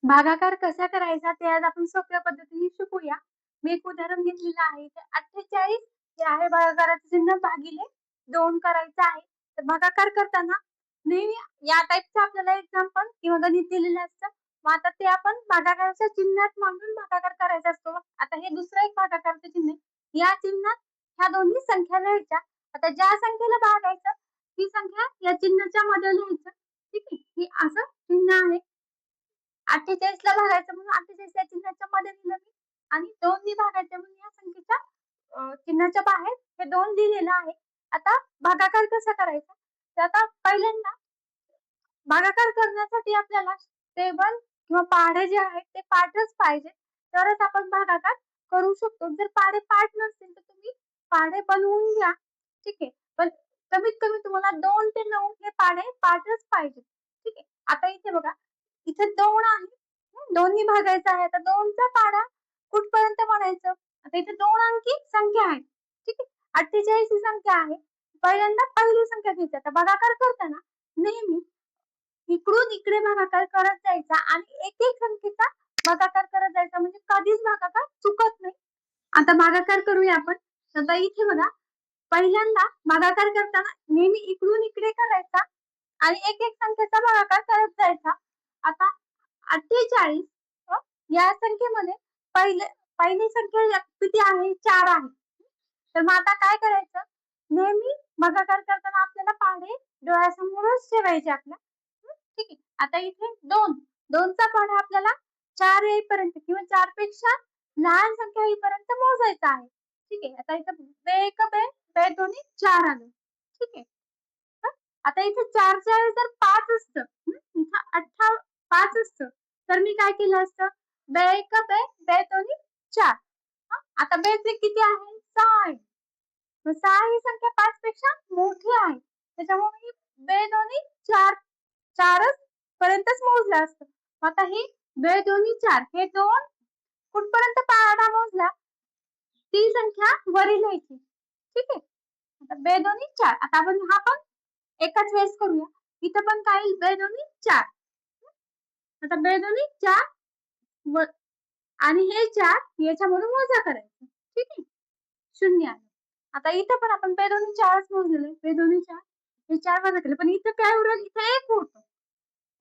भागाकार कसा करायचा ते आज आपण सोप्या पद्धतीने शिकूया. मी एक उदाहरण घेतलेलं आहे. तर 48 जे आहे भागाकाराचं चिन्ह भागिले 2 करायचं आहे. तर भागाकार करताना नेहमी या टाइपचं आपल्याला एक्झाम्पल किंवा गणित दिलेलं असतं. मग आता ते आपण भागाकाराच्या चिन्हात मांडून भागाकार करायचा असतो. आता हे दुसरं एक भागाकाराचं चिन्ह आहे. या चिन्हात ह्या दोन्ही संख्या लिहायच्या. आता ज्या संख्येला भागायचं ती संख्या या चिन्हाच्या मध्ये लिहायचं. ठीक आहे. ही असं चिन्ह आहे. 48 ला भागायचं म्हणून 48 या चिन्हाच्या मध्ये लिहिलं मी आणि 2 नी भागायचं म्हणून या संख्येच्या चिन्हाच्या बाहेर हे 2 लिहिलेलं आहे. आता भागाकार कसा करायचा? तर आता पहिल्यांदा भागाकार करण्यासाठी आपल्याला टेबल किंवा पाढे जे आहेत ते पाठच पाहिजे. तरच आपण भागाकार करू शकतो. जर पाठ नसतील तर तुम्ही पाढे बनवून घ्या. ठीक आहे. पण कमीत कमी तुम्हाला 2 ते 9 हे पाठच पाहिजे. ठीक आहे. आता इथे बघा इथे 2 आहे. 2 नी भागायचं आहे. तर 2 चा पाढा कुठपर्यंत म्हणायचं? आता इथे 2 अंकी संख्या आहे. ठीक आहे. 48 ही संख्या आहे. पहिल्यांदा पहिली संख्या घ्यायची. आता भागाकार करताना नेहमी इकडून इकडे भागाकार करत जायचा आणि एक-एक संख्येचा भागाकार करत जायचा म्हणजे कधीच भागाकार चुकत नाही. आता भागाकार करूया आपण. आता इथे बघा पहिल्यांदा भागाकार करताना नेहमी इकडून इकडे करायचा आणि एक-एक संख्येचा भागाकार करत जायचा. आता 48 या संख्येमध्ये पहिली संख्या किती आहे? 4 आहे. तर मग आता काय करायचं? नेहमी भागाकार करताना आपल्याला पाढे डोळ्यासमोरच ठेवायचे आपल्या. ठीक आहे. आता इथे 2 चा पाढा आपल्याला 4 येईपर्यंत किंवा 4 पेक्षा लहान संख्या येईपर्यंत मोजायचा आहे. ठीक आहे. आता इथं बे-1 बे दोन्ही 4 आलं. ठीक आहे. आता इथे 4 च्या ऐवजी जर 5 असतं, इथं 5 असतं, तर मी काय केलं असतं? बे-1 बे दोन्ही 4. आता बेचे किती आहे? 6 आहे. मग 6 ही संख्या 5 पेक्षा मोठी आहे. त्याच्यामुळे मी बे दोन्ही 4 4च पर्यंतच मोजलं असतं. आता ही बे दोन्ही 4 हे 2 कुठपर्यंत पाढा मोजला? ती संख्या वरी लिहायची. ठीक आहे. आता बे दोन्ही 4. आता आपण हा पण एकाच वेळेस करूया. इथं पण काय येईल? बे दोन्ही 4. आता बे दोन्ही 4 व आणि हे 4 याच्यामधून वजा करायचं. ठीक आहे. 0 आलं. आता इथं पण आपण बे दोन्ही 4च मोजलेले. बे दोन्ही 4 हे 4 वजा केले. पण इथं काय उरलं? इथं 1 होतं.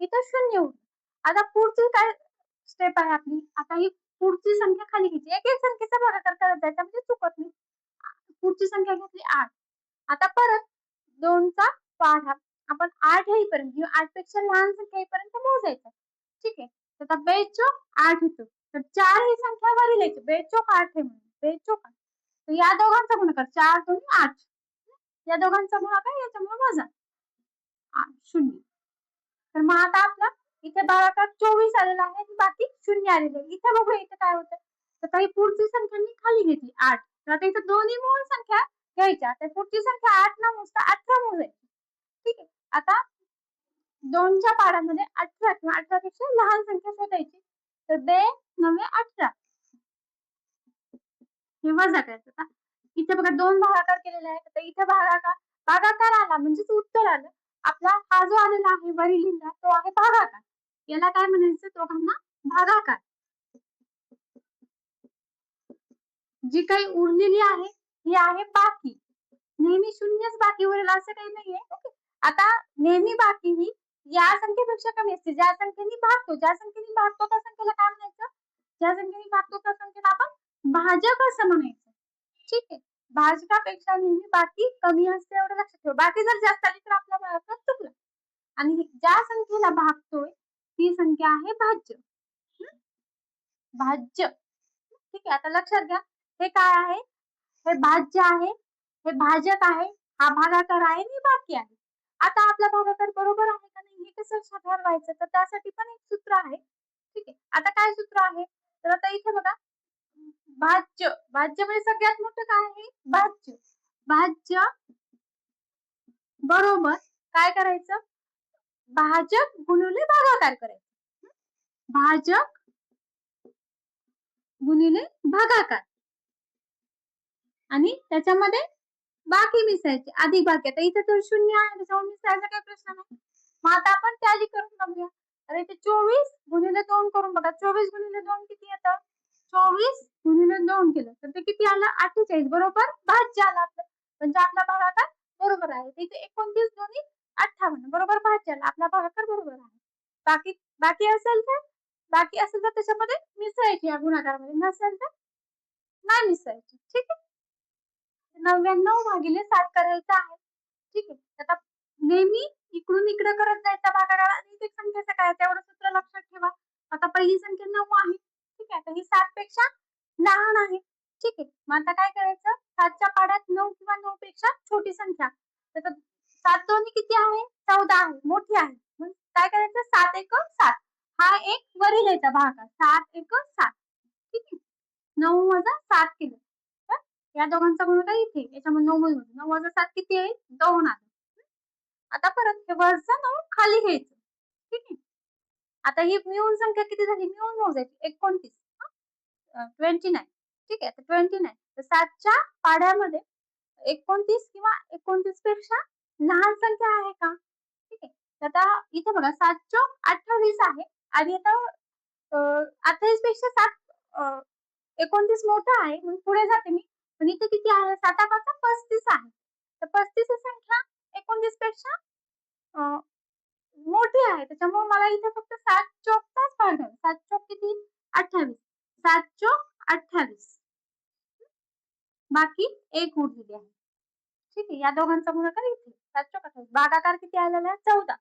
इथं 0 उरलं. आता पुढची काय स्टेप आहे आपली? आता ही पुढची संख्या खाली घ्यायची. एक-एक संख्येचा भागाकार करत जायचा म्हणजे चुकत नाही. पुढची संख्या घेतली 8. आता परत 2 चा पाढा आपण 8 येईपर्यंत किंवा 8 पेक्षा लहान संख्या येईपर्यंत मोजायचा. ठीक आहे. तर आता बेचोक 8 येतो. तर 4 ही संख्या वरी लिहायची. बेचोक 8 आहे म्हणून. बेचोक 8. तर या दोघांचा गुणाकार 4 दोन्ही 8. या दोघांचा गुणाकार याच्यामुळे वजा 0. तर मग आता आपला इथे भागाकार 24 आलेला आहे आणि बाकी 0 आलेलं आहे. इथे बघूया इथे काय होतं. तर काही पुढची संख्या मी खाली घेतली 8. तर आता इथे दोन्ही मूळ संख्या घ्यायच्या. तर पुढची संख्या 8 न मोजता 18 मोजायची. ठीक आहे. आता 2च्या पाढ्यामध्ये 18 किंवा 18 पेक्षा लहान संख्या शोधायची. तर बे 9 18 हे वजा करायचं. आता इथे बघा 2 भागाकार केलेले आहेत. तर इथे भागाकार आला म्हणजेच उत्तर आलं. आपला हा जो आलेला आहे वरी लिहिला तो आहे भागाकार. याला काय म्हणायचं? दोघांना भागाकार. जी काही उरलेली आहे ही आहे बाकी. नेहमी शून्यच बाकी उरेल असं काही नाहीये. ओके. आता नेहमी बाकी ही या संख्येपेक्षा कमी असते. ज्या संख्येने भागतो त्या संख्येला काय म्हणायचं? ज्या संख्येने भागतो त्या संख्येला आपण भाजक असं म्हणायचं. ठीक आहे. भाजकापेक्षा नेहमी बाकी कमी असते एवढं लक्षात ठेवा. बाकी जर जास्त आली तर आपला भागाकार चुकला. आणि ज्या संख्येला भागतोय ती संख्या आहे भाज्य. भाज्य. ठीक आहे. आता लक्षात घ्या. हे काय आहे? हे भाज्य आहे. हे भाजक आहे. हा भागाकार आहे आणि बाकी आहे. आता आपला भागाकार बरोबर आहे का नाही हे कसं ठरवायचं? तर त्यासाठी पण एक सूत्र आहे. ठीक आहे. आता काय सूत्र आहे? तर आता इथे बघा भाज्य. भाज्य म्हणजे सगळ्यात मोठं काय आहे? भाज्य. भाज्य बरोबर काय करायचं? भाजक गुणिले भागाकार करायचं. भाजक गुणिले भागाकार आणि त्याच्यामध्ये बाकी मिसळायचे. अधिक बाकी. आता इथे तर 0 आहे त्याच्यामुळे मिसळायचा काही प्रश्न नाही. मग आता आपण टॅली करून बघूया. अरे ते 24 गुणिले 2 करून बघा. 24 गुणिले 2 किती येतं? 24 गुणिले 2 केलं तर ते किती आलं? 48 बरोबर भाज्य आला आपलं. म्हणजे आपला भागाकार बरोबर आहे. इथे 29 दोन्ही 58 बरोबर भाज्य आला. आपला भागाकार बरोबर आहे. बाकी बाकी असेल तर त्याच्यामध्ये मिसळायची या गुणाकारामध्ये. नसेल तर नाही मिसळायची. ठीक आहे. 99 भागिले 7 करायचं आहे. ठीक आहे. आता नेहमी इकडून इकडे करत जायचा भागाकार आणि एक संख्येचं काय तेवढं सूत्र लक्षात ठेवा. आता पहिली संख्या 9 आहे. ठीक आहे. तर ही 7 पेक्षा लहान आहे. ठीक आहे. मग आता काय करायचं? 7च्या पाढ्यात 9 किंवा 9 पेक्षा छोटी संख्या. तर 7 दोन्ही किती आहे? 14 आहे. मोठी आहे. मग काय करायचं? 7 एक 7. हा एक वरील यायचा भागाकार. 7 एक 7. ठीक आहे. 9 वजा 7 केलं. तर या दोघांचा गुणाकार इथे. याच्यामध्ये 9 मध्ये 9 वजा 7 किती आहे? 2 आहे. आता परत हे वरचं 9 खाली घ्यायचं. ठीक आहे. आता ही मिळून संख्या किती झाली? मिळून मोजायची. 29 29. ठीक आहे. तर 29. तर 7च्या पाढ्यामध्ये 29 किंवा 29 पेक्षा लहान संख्या आहे का? ठीक आहे. तर आता इथे बघा 7 चोक 28 आहे आणि आता 28 पेक्षा 7 29 मोठा आहे म्हणून पुढे जाते मी. पण इथे किती आहे? 7 35 आहे. तर 35 ही संख्या 29 पेक्षा मोठी आहे. त्याच्यामुळे मला इथे फक्त 7 चोकचाच भाग आहे. 7 चोक किती? 28. 7 चोक 28. बाकी 1 उरलेली आहे. ठीक आहे. या दोघांचा गुणाकार इथे. 7 चोक 28. भागाकार किती आलेला आहे? 14.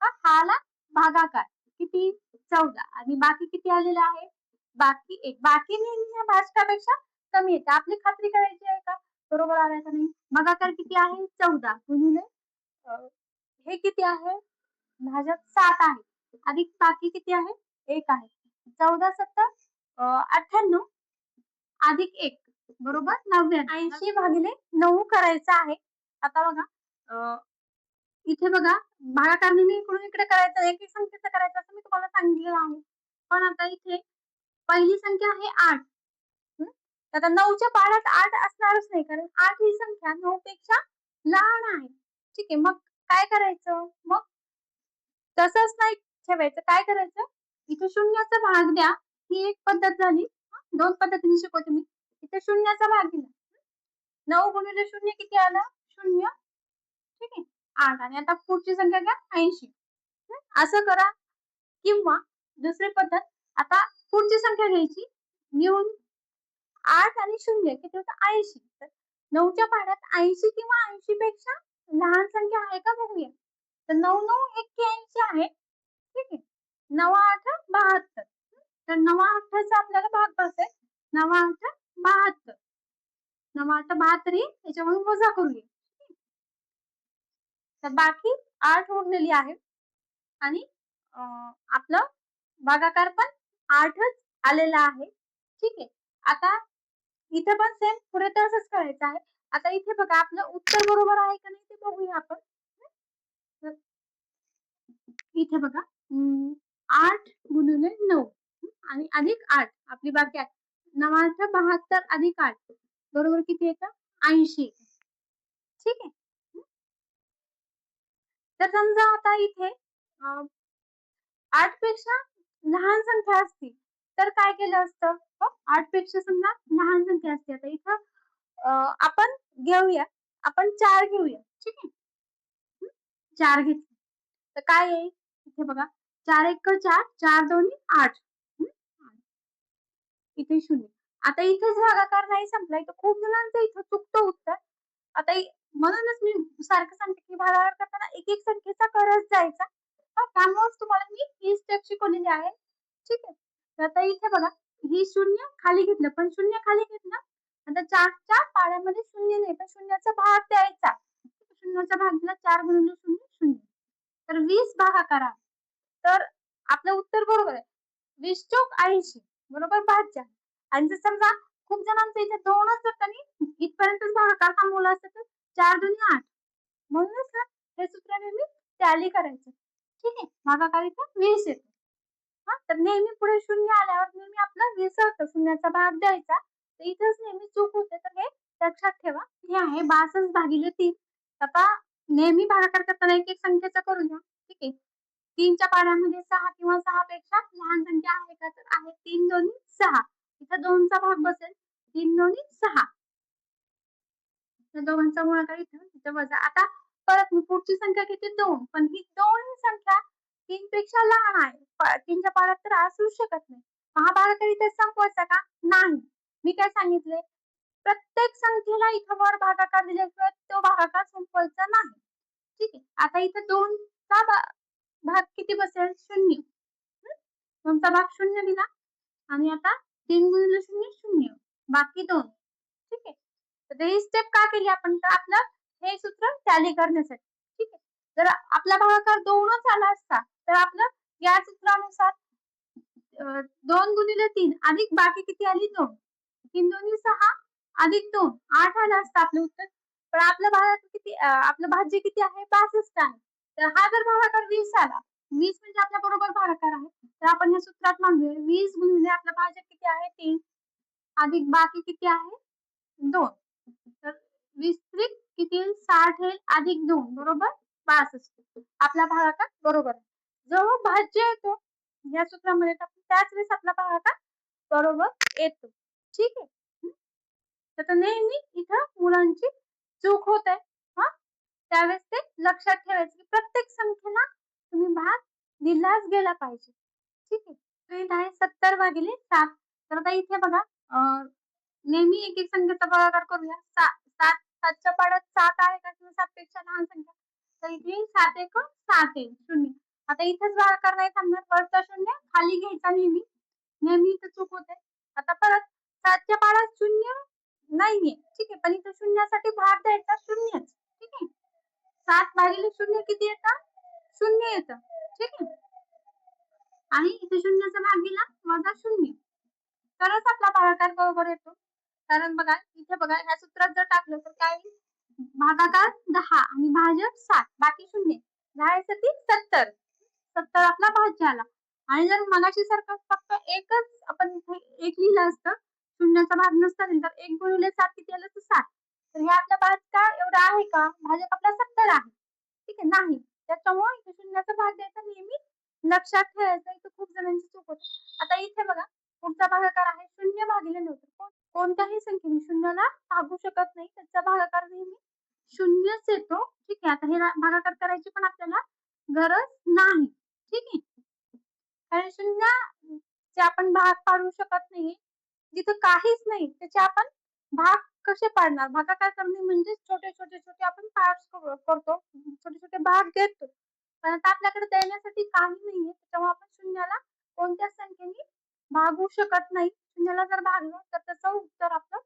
हा आला भागाकार. किती? 14 आणि बाकी किती आलेला आहे? बाकी 1. बाकी नेहमी या भाजकापेक्षा कमी येते. आपली खात्री करायची आहे का? बरोबर आलाय का नाही? भागाकार किती आहे? 14 गुणिले हे किती आहे? भाजक 7 आहे. अधिक बाकी किती आहे? 1 आहे. 14 सत्तर 98 अधिक 1 बरोबर 99. 80 भागिले 9 करायचं आहे. आता बघा इथे बघा भागाकार नेहमी इकडून इकडे करायचं एक संख्येचं करायचं असं मी तुम्हाला सांगितलेलं आहे. पण आता इथे पहिली संख्या आहे 8. आता 9च्या पाढ्यात 8 असणारच नाही कारण 8 ही संख्या 9 पेक्षा लहान आहे. ठीक आहे. मग काय करायचं? मग तसंच नाही ठेवायचं. काय करायचं? इथे शून्याचा भाग द्या. ही एक पद्धत झाली. 2 पद्धतीने शिकवते मी. इथे शून्याचा भाग दिला. 9 गुणिले 0 किती आलं? 0. ठीक आहे. 8 आणि आता पुढची संख्या घ्या 80. असं करा किंवा दुसरी पद्धत आता पुढची संख्या घ्यायची मिळून 8 आणि 0 किती होतं? 80. तर 9च्या पाढ्यात 80 किंवा 80 पेक्षा लहान संख्या आहे का बघूया. तर 9 9 81 आहे. ठीक आहे. 9 8 72. तर 9 8 चा आपल्याला भाग बसेल. 9 8 72. 9 8 72 ही याच्यामधून वजा करूया. तर बाकी 8 उरलेली आहे आणि आपलं भागाकार पण 8च आलेला आहे. ठीक आहे. आता इथे पण सेम पुढे तसंच करायचं आहे. आता इथे बघा आपलं उत्तर बरोबर आहे का नाही ते बघूया आपण. तर इथे बघा 8 गुणिले 9 आणि अधिक 8 आपली बाकी आहे. 9 8 72 अधिक 8 बरोबर किती येतं? 80. ठीक आहे. तर समजा आता इथे 8 पेक्षा लहान संख्या असती तर काय केलं असतं? 8 पेक्षा समजा लहान संख्या असते. आता इथं आपण घेऊया. आपण 4 घेऊया. ठीक आहे. 4 घेतले. तर काय येईल? इथे बघा 4 1 4 4 दोन्ही 8. इथे 0. आता इथेच भागाकार नाही संपला. इथं खूप जणांचं इथं चुकतं उत्तर. आता म्हणूनच मी सारखं सांगते की भागाकार करताना एक एक संख्येचा करत जायचा. त्यामुळेच तुम्हाला मी ही स्टेप शिकवलेली आहे. ठीक आहे. तर आता इथे बघा ही 0 खाली घेतलं पण 0 खाली घेतलं. आता 4च्या पाढ्यामध्ये 0 नाही तर शून्याचा भाग द्यायचा. शून्याचा भाग दिला 4 गुणिले 0 0. तर 20 भागाकार आहे. तर आपलं उत्तर बरोबर आहे. 20 चोक 80 बरोबर भाज्य. आणि जर समजा खूप जणांचं इथे 2च होतं आणि इथपर्यंतच भागाकार थांबवला असतं तर 4 दुनी 8. म्हणूनच ना हे सूत्र नेहमी टॅली करायचं. ठीक आहे. भागाकार इथं 20 येतो. तर नेहमी पुढे 0 आल्यावर नेहमी आपलं विसरतं. शून्याचा भाग द्यायचा. तर इथेच नेहमी चूक होते तर हे लक्षात ठेवा. हे आहे 62 भागिले 3. आता नेहमी भागाकार करताना एक एक संख्येचा करूया. ठीक आहे. 3च्या पाढ्यामध्ये 6 किंवा 6 पेक्षा लहान संख्या आहे का? तर आहे. 3 दोन्ही 6. इथं 2चा भाग बसेल. 3 दोन्ही 6. या दोघांचा गुणाकार इथं वजा. आता परत पुढची संख्या किती? 2. पण ही 2 संख्या 3 पेक्षा लहान आहे. 3च्या पाढ्यात तर असू शकत नाही. हा भागाकार इथे संपवायचा का? नाही. मी काय सांगितले? प्रत्येक संख्येला इथं वर भागाकार दिल्याशिवाय तो भागाकार संपवायचा नाही. ठीक आहे. आता इथं 2चा भाग किती बसेल? 0. 2चा भाग 0 दिला आणि आता 3 गुणिले 0 0. बाकी 2. ठीक आहे. तर ही स्टेप का केली आपण? तर आपलं हे सूत्र टॅली करण्यासाठी. ठीक आहे. जर आपला भागाकार 2च आला असता तर आपलं या सूत्रानुसार 2 गुणिले 3 अधिक बाकी किती आली? 2. 3 दोन्ही 6 अधिक 2 8 आलं असतं आपलं उत्तर. पण आपलं भागाकार किती आपलं भाज्य किती आहे? 62 आहे. तर हा जर भागाकार 20 आला, 20 म्हणजे आपल्या बरोबर भागाकार आहे. तर आपण या सूत्रात मांडूया 20 गुणिले आपलं भाजक किती आहे? 3 अधिक बाकी किती आहे? 2. तर 20 त्रिक किती येईल? 60 येईल अधिक 2 बरोबर 62. आपला भागाकार बरोबर आहे. जेव्हा भाज्य येतो या सूत्रामध्ये तर त्याच वेळेस आपला भागाकार बरोबर येतो. ठीक आहे. तर नेहमी इथं मुलांची चूक होत आहे. हा त्यावेळेस ते लक्षात ठेवायचं की प्रत्येक संख्येला तुम्ही भाग दिलाच गेला पाहिजे. ठीक आहे. तर इथं आहे 70 भागिले 7. तर आता इथे बघा नेहमी एक एक संख्येचा भागाकार करूया. 7 7च्या पाढ्यात 7 आहे का? किंवा 7 पेक्षा लहान संख्या? तर इथे 7 एक 7 येईल 0. आता इथेच भागाकार नाही थांबणार. वरचा 0 खाली घ्यायचा नेहमी. नेहमी इथं चूक होते. आता परत 7च्या पाढ्यात 0 नाहीये. ठीक आहे. पण इथं शून्यासाठी भाग द्यायचा 0च. ठीक आहे. 7 भागिले 0 किती येतं? 0 येतं. ठीक आहे. आणि इथे 0चा भाग दिला वजा 0. तरच आपला भागाकार बरोबर येतो. कारण बघा इथे बघा या सूत्रात जर टाकलं तर काय येईल? भागाकार 10 आणि भाजक 7 बाकी 0. 10 साठी 70. 70 आपला भाज्य आला. आणि जर मगाशी सारखं फक्त एकच आपण इथे 1 लिहिलं असतं, शून्याचा भाग नसता दिला तर 1 गुणिले 7 किती आलं? तर 7. तर हे आपला भाजका एवढा आहे का? भाजक आपला 70 आहे. ठीक आहे. नाही. त्याच्यामुळे इथे शून्याचा भाग द्यायचा नेहमी लक्षात ठेवायचं. इथे खूप जणांची चूक होते. आता इथे बघा पुढचा भागाकार आहे 0 भागिले 9. कोणत्याही संख्येने शून्याला भागू शकत नाही. त्याचा भागाकार नेहमी 0च येतो. ठीक आहे. आता हे भागाकार करायची पण आपल्याला गरज नाही. ठीक आहे. कारण 0चे आपण भाग पाडू शकत नाही. जिथं काहीच नाही त्याचे आपण भाग कसे पाडणार? भागाकार करणे म्हणजे छोटे आपण पार्ट्स करतो. छोटे भाग घेतो. पण आता आपल्याकडे देण्यासाठी काही नाहीये. त्याच्यामुळे आपण शून्याला कोणत्याच संख्येने भागू शकत नाही. शून्याला जर भागलं तर त्याचं उत्तर आपलं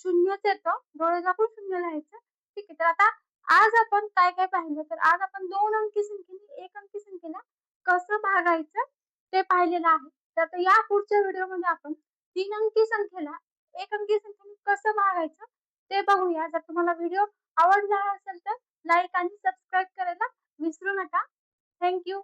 0च येतं. डोळे झाकून 0 लिहायचं. ठीक आहे. तर आता आज आपण काय पाहिलं? तर आज आपण 2 अंकी संख्येने 1 अंकी संख्येला कसं भागायचं ते पाहिलेलं आहे. तर आता या पुढच्या व्हिडिओमध्ये आपण 3 अंकी संख्येला 1 अंकी संख्येने कसं भागायचं ते बघूया. जर तुम्हाला व्हिडिओ आवडला असेल तर लाईक आणि सबस्क्राईब करायला विसरू नका. Thank you.